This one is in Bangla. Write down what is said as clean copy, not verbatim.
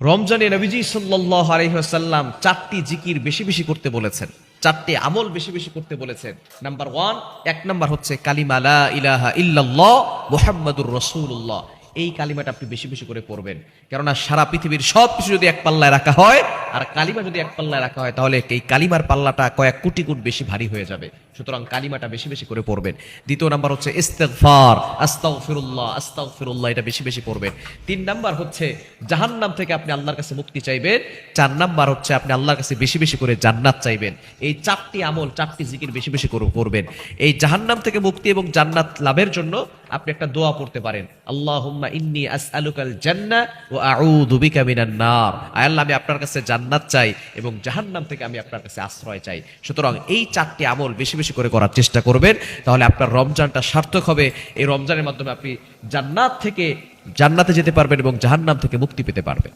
রমজানে নবীজি সাল্লাল্লাহু আলাইহি ওয়াসাল্লাম 4টি জিকির বেশি বেশি করতে বলেছেন, 4টি আমল বেশি বেশি করতে বলেছেন। নাম্বার 1, এক নাম্বার হচ্ছে কালিমা লা ইলাহা ইল্লাল্লাহ মুহাম্মাদুর রাসূলুল্লাহ। এই কালিমাটা আপনি বেশি বেশি করে পড়বেন, কেননা সারা পৃথিবীর সব কিছু যদি এক পাল্লায় রাখা হয় আর কালিমা যদি এক পাল্লায় রাখা হয়, তাহলে এই কালিমার পাল্লাটা কয়েক কোটি গুণ বেশি ভারী হয়ে যাবে। সুতরাং কালিমাটা বেশি বেশি করে পড়বেন। দ্বিতীয় নাম্বার হচ্ছে ইস্তিগফার, আস্তাগফিরুল্লাহ আস্তাগফিরুল্লাহ, এটা বেশি বেশি পড়বেন। 3 নাম্বার হচ্ছে জাহান্নাম থেকে আপনি আল্লাহর কাছে মুক্তি চাইবেন। 4 নাম্বার হচ্ছে আপনি আল্লাহর কাছে বেশি বেশি করে জান্নাত চাইবেন। এই 4টি আমল, 4টি জিকির বেশি বেশি করে পড়বেন। এই জাহান্নাম থেকে মুক্তি এবং জান্নাত লাভের জন্য আপনি একটা দোয়া পড়তে পারেন, আল্লাহুম্মা ইন্নী আসআলুকাল জান্নাহ ওয়া আউযু বিকা মিনান নার। আয় আল্লাহ, আমি আপনার কাছে জান্নাত চাই এবং জাহান্নাম থেকে আমি আপনার কাছে আশ্রয় চাই। সুতরাং এই 4টি আমল বেশি বেশি করে করার চেষ্টা করবেন, তাহলে আপনার রমজানটা সার্থক হবে। এই রমজানের মাধ্যমে আপনি জান্নাত থেকে জান্নাতে যেতে পারবেন এবং জাহান্নাম থেকে মুক্তি পেতে পারবেন।